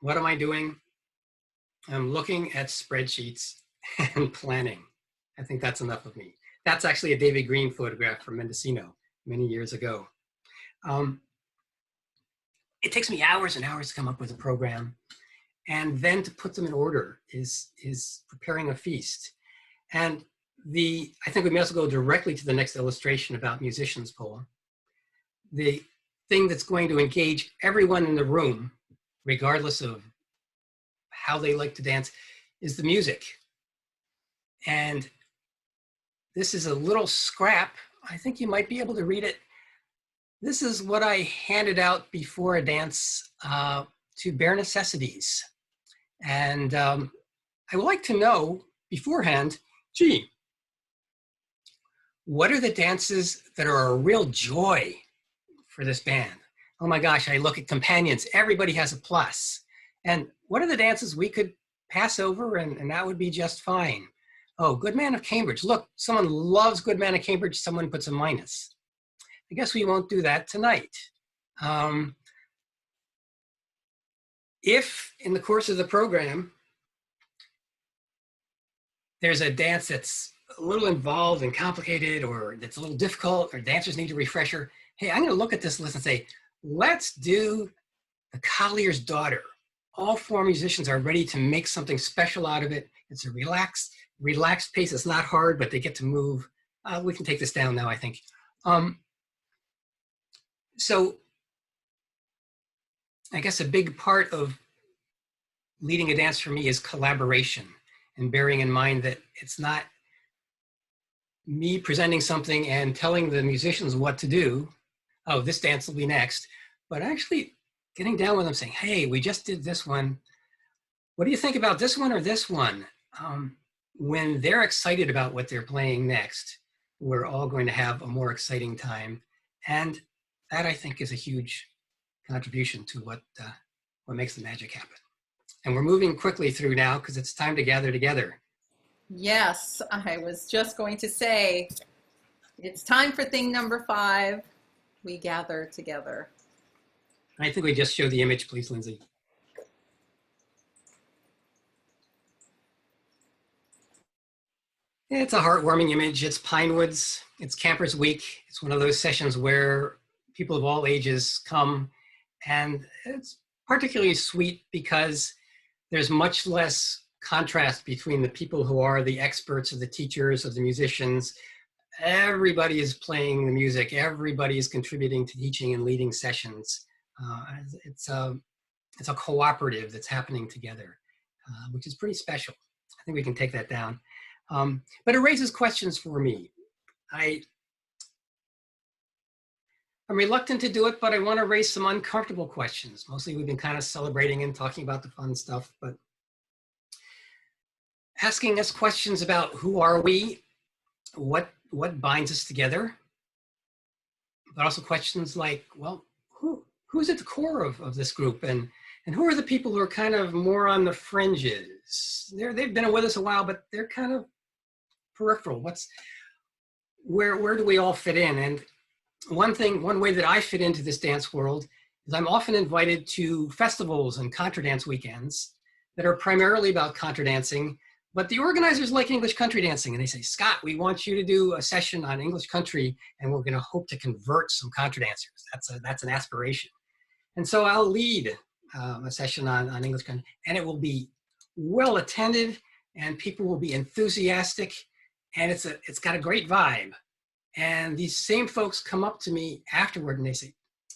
What am I doing? I'm looking at spreadsheets and planning. I think that's enough of me. That's actually a David Green photograph from Mendocino many years ago. It takes me hours and hours to come up with a program. And then to put them in order is preparing a feast. And I think we may also go directly to the next illustration about musicians poem. The thing that's going to engage everyone in the room, regardless of how they like to dance, is the music. And this is a little scrap. I think you might be able to read it. This is what I handed out before a dance to Bare Necessities. And I would like to know beforehand, gee, what are the dances that are a real joy for this band? Oh my gosh, I look at companions, everybody has a plus. And what are the dances we could pass over and that would be just fine? Oh, Good Man of Cambridge. Look, someone loves Good Man of Cambridge, someone puts a minus. I guess we won't do that tonight. If in the course of the program, there's a dance that's a little involved and complicated or that's a little difficult or dancers need a refresher, hey, I'm gonna look at this list and say, let's do The Collier's Daughter. All four musicians are ready to make something special out of it. It's a relaxed pace. It's not hard, but they get to move. We can take this down now, I think. So I guess a big part of leading a dance for me is collaboration and bearing in mind that it's not me presenting something and telling the musicians what to do. Oh, this dance will be next. But actually getting down with them saying, hey, we just did this one. What do you think about this one or this one? When they're excited about what they're playing next, we're all going to have a more exciting time. And that, I think, is a huge contribution to what makes the magic happen. And we're moving quickly through now because it's time to gather together.
Yes, I was just going to say, it's time for thing number 5. We gather together.
I think we just show the image, please, Lindsay. It's a heartwarming image. It's Pine Woods. It's Campers Week. It's one of those sessions where people of all ages come, and it's particularly sweet because there's much less contrast between the people who are the experts, of the teachers, of the musicians. Everybody is playing the music. Everybody is contributing to teaching and leading sessions. It's a cooperative that's happening together, which is pretty special. I think we can take that down. But it raises questions for me. I'm reluctant to do it, but I want to raise some uncomfortable questions. Mostly we've been kind of celebrating and talking about the fun stuff, but asking us questions about who are we, what binds us together, but also questions like, well, who's at the core of this group, and who are the people who are kind of more on the fringes? They've been with us a while, but they're kind of peripheral. Where do we all fit in? And one way that I fit into this dance world is I'm often invited to festivals and contra dance weekends that are primarily about contra dancing, but the organizers like English country dancing, and they say, Scott, we want you to do a session on English country, and we're going to hope to convert some contra dancers. That's an aspiration. And so I'll lead a session on English country, and it will be well attended, and people will be enthusiastic, and it's got a great vibe. And these same folks come up to me afterward and they say,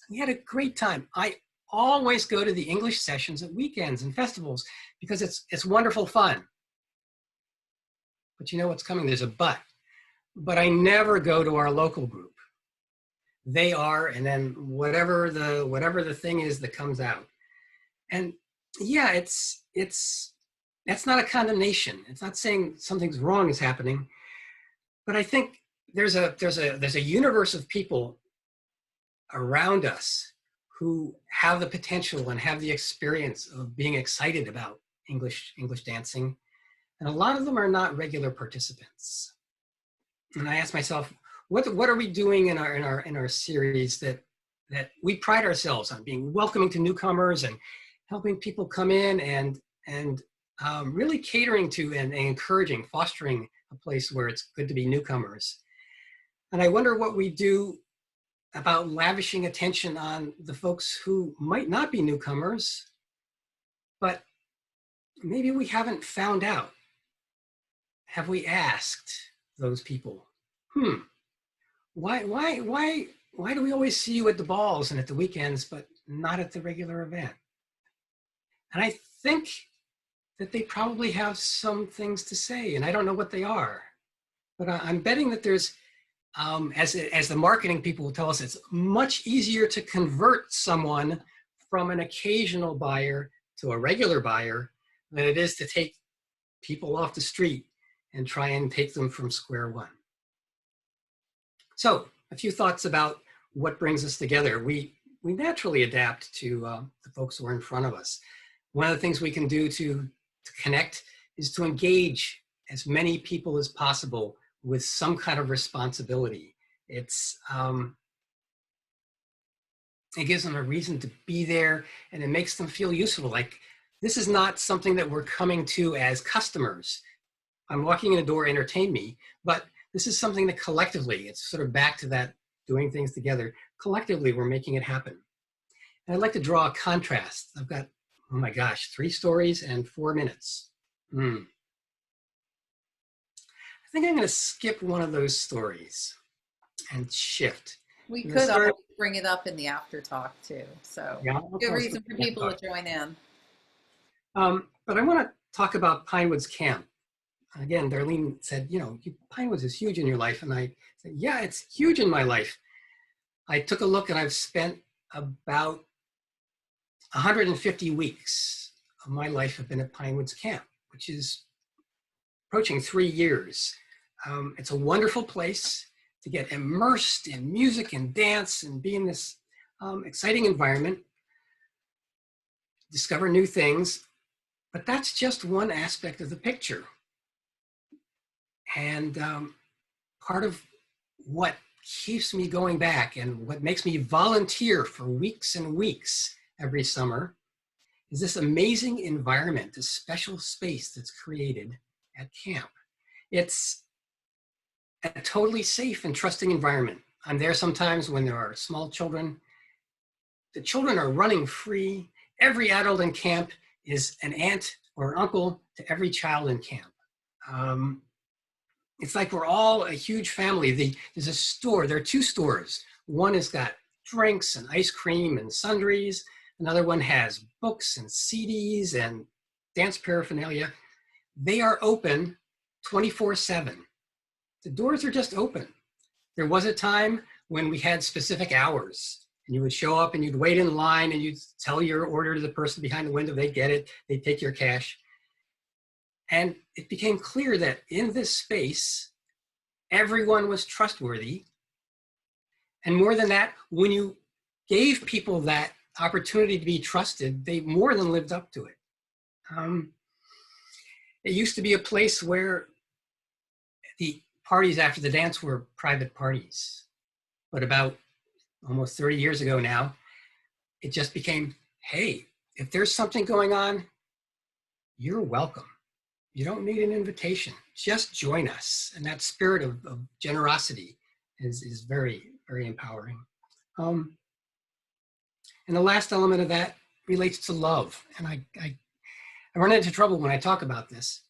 we had a great time. I always go to the English sessions at weekends and festivals because it's wonderful fun. But you know what's coming? There's a but. But I never go to our local group. They are, and then whatever the thing is that comes out. And yeah, that's not a condemnation. It's not saying something's wrong is happening. But I think there's a universe of people around us who have the potential and have the experience of being excited about English dancing. And a lot of them are not regular participants. And I ask myself, what are we doing in our series that we pride ourselves on being welcoming to newcomers and helping people come in and really catering to and encouraging, fostering a place where it's good to be newcomers. And I wonder what we do about lavishing attention on the folks who might not be newcomers, but maybe we haven't found out. Have we asked those people, why do we always see you at the balls and at the weekends, but not at the regular event? And I think that they probably have some things to say, and I don't know what they are. But I'm betting that there's, as the marketing people will tell us, it's much easier to convert someone from an occasional buyer to a regular buyer than it is to take people off the street and try and take them from square one. So a few thoughts about what brings us together. We naturally adapt to the folks who are in front of us. One of the things we can do to connect is to engage as many people as possible with some kind of responsibility. It gives them a reason to be there, and it makes them feel useful. Like, this is not something that we're coming to as customers. I'm walking in a door, entertain me, but this is something that collectively, it's sort of back to that doing things together. Collectively, we're making it happen. And I'd like to draw a contrast. I've got, oh my gosh, 3 stories and 4 minutes. I think I'm going to skip one of those stories and shift.
We
The
could
story-
always bring it up in the after talk too. So
Yeah,
good reason for people to join in.
But I want to talk about Pinewoods Camp. Again, Darlene said, you know, Pinewoods is huge in your life. And I said, yeah, it's huge in my life. I took a look and I've spent about 150 weeks of my life have been at Pinewoods Camp, which is approaching 3 years. It's a wonderful place to get immersed in music and dance and be in this exciting environment, discover new things, but that's just one aspect of the picture. And part of what keeps me going back and what makes me volunteer for weeks and weeks every summer is this amazing environment, this special space that's created at camp. It's a totally safe and trusting environment. I'm there sometimes when there are small children. The children are running free. Every adult in camp is an aunt or an uncle to every child in camp. It's like we're all a huge family. There's a store, there are 2 stores. One has got drinks and ice cream and sundries. Another one has books and CDs and dance paraphernalia. They are open 24/7. The doors are just open. There was a time when we had specific hours and you would show up and you'd wait in line and you'd tell your order to the person behind the window, they'd get it, they'd take your cash. And it became clear that in this space, everyone was trustworthy. And more than that, when you gave people that opportunity to be trusted, they more than lived up to it. It used to be a place where the parties after the dance were private parties. But about almost 30 years ago now, it just became, hey, if there's something going on, you're welcome. You don't need an invitation. Just join us. And that spirit of generosity is very, very empowering. And the last element of that relates to love. And I run into trouble when I talk about this.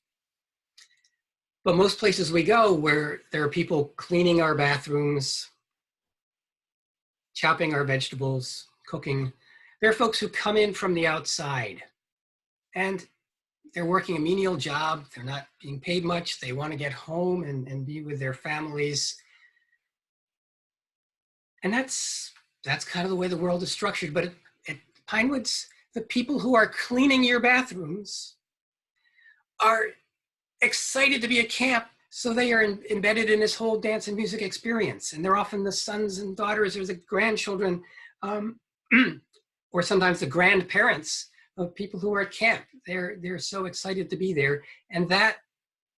But most places we go where there are people cleaning our bathrooms, chopping our vegetables, cooking, there are folks who come in from the outside and they're working a menial job. They're not being paid much. They want to get home and be with their families. And that's kind of the way the world is structured. But at Pinewoods, the people who are cleaning your bathrooms are excited to be at camp. So they are embedded in this whole dance and music experience. And they're often the sons and daughters or the grandchildren, or sometimes the grandparents of people who are at camp. They're so excited to be there. And that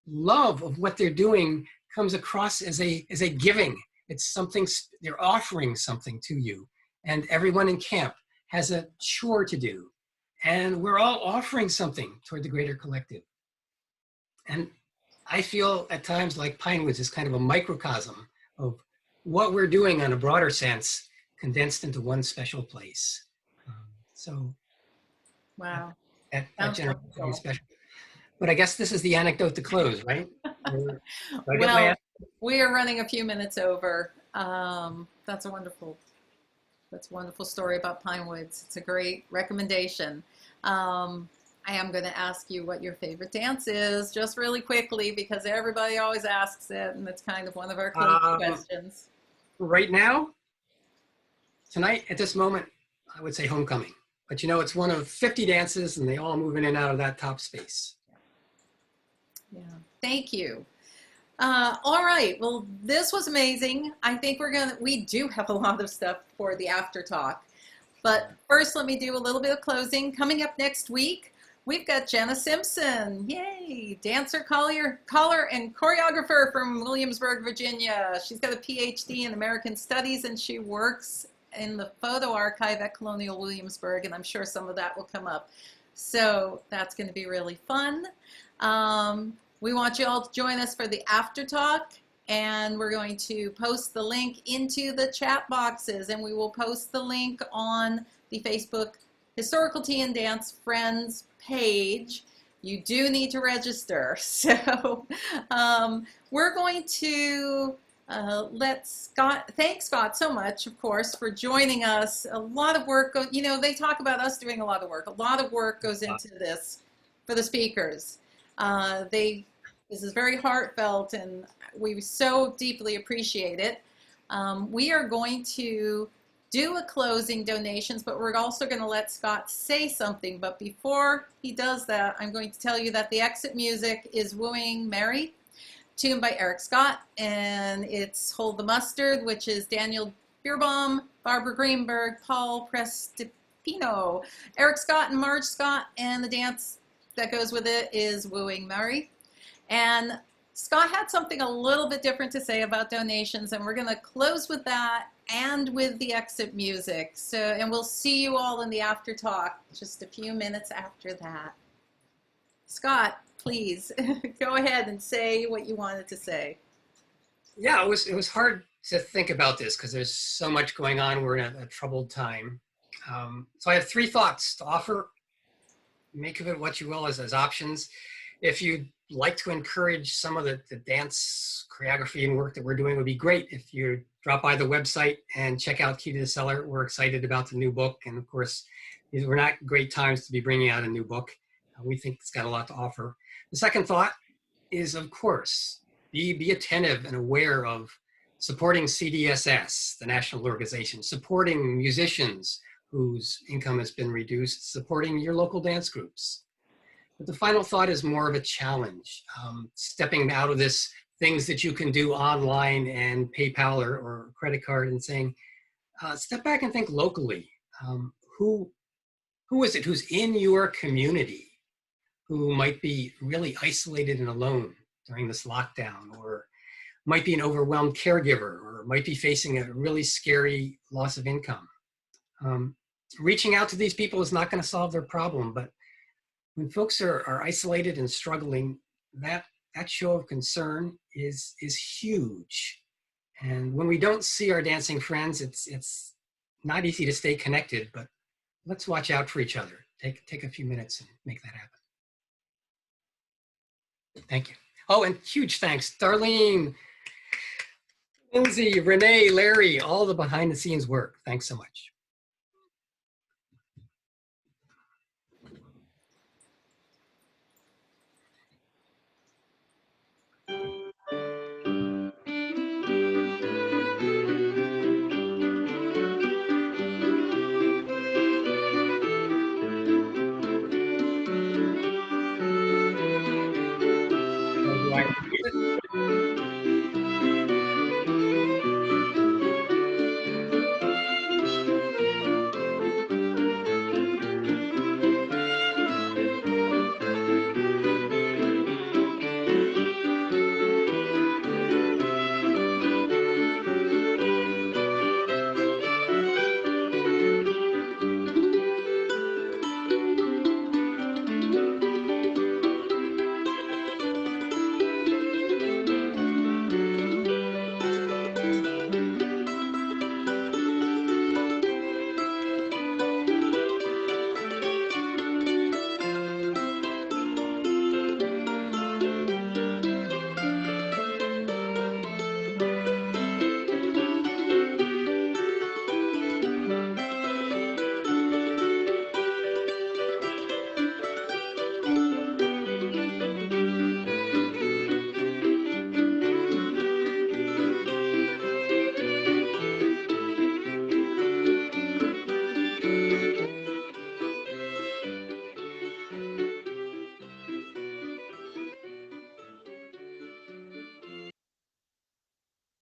love of what they're doing comes across as a giving. It's something, they're offering something to you. And everyone in camp has a chore to do. And we're all offering something toward the greater collective. And I feel at times like Pinewoods is kind of a microcosm of what we're doing on a broader sense, condensed into one special place. So
Wow.
that
Sounds
generosity
wonderful.
is special. But I guess this is the anecdote to close, right?
Well, we are running a few minutes over. That's a wonderful story about Pinewoods. It's a great recommendation. I am going to ask you what your favorite dance is, just really quickly, because everybody always asks it, and it's kind of one of our closing questions.
Right now, tonight, at this moment, I would say Homecoming. But you know, it's one of 50 dances, and they all move in and out of that top space.
Yeah. Thank you. All right. Well, this was amazing. I think we do have a lot of stuff for the after talk. But first, let me do a little bit of closing. Coming up next week, we've got Jenna Simpson. Yay! Dancer, caller, and choreographer from Williamsburg, Virginia. She's got a PhD in American Studies, and she works in the photo archive at Colonial Williamsburg, and I'm sure some of that will come up. So that's going to be really fun. We want you all to join us for the after talk, and we're going to post the link into the chat boxes, and we will post the link on the Facebook Historical Tea and Dance Friends page. You do need to register. So we're going to let Scott, thanks Scott so much, of course, for joining us. A lot of work, you know, they talk about us doing a lot of work. A lot of work goes into this for the speakers. This is very heartfelt, and we so deeply appreciate it. We are going to do a closing donations, but we're also going to let Scott say something. But before he does that, I'm going to tell you that the exit music is Wooing Mary, tuned by Eric Scott, and it's Hold the Mustard, which is Daniel Beerbaum, Barbara Greenberg, Paul Prestipino, Eric Scott and Marge Scott, and the dance that goes with it is Wooing Mary. And Scott had something a little bit different to say about donations, and we're going to close with that and with the exit music. So, and we'll see you all in the after talk just a few minutes after that. Scott, please go ahead and say what you wanted to say.
Yeah, it was hard to think about this because there's so much going on. We're in a troubled time. So I have 3 thoughts to offer. Make of it what you will as options. If you'd like to encourage some of the dance choreography and work that we're doing, would be great if you drop by the website and check out Key to the Cellar. We're excited about the new book. And of course, these were not great times to be bringing out a new book. We think it's got a lot to offer. The second thought is, of course, be attentive and aware of supporting CDSS, the national organization, supporting musicians whose income has been reduced, supporting your local dance groups. But the final thought is more of a challenge, stepping out of this things that you can do online and PayPal or credit card, and saying, step back and think locally. Who is it who's in your community who might be really isolated and alone during this lockdown, or might be an overwhelmed caregiver, or might be facing a really scary loss of income? Reaching out to these people is not going to solve their problem, but when folks are isolated and struggling, that show of concern is huge. And when we don't see our dancing friends, it's not easy to stay connected, but let's watch out for each other. Take a few minutes and make that happen. Thank you. Oh, and huge thanks, Darlene, Lindsay, Renee, Larry, all the behind the scenes work. Thanks so much.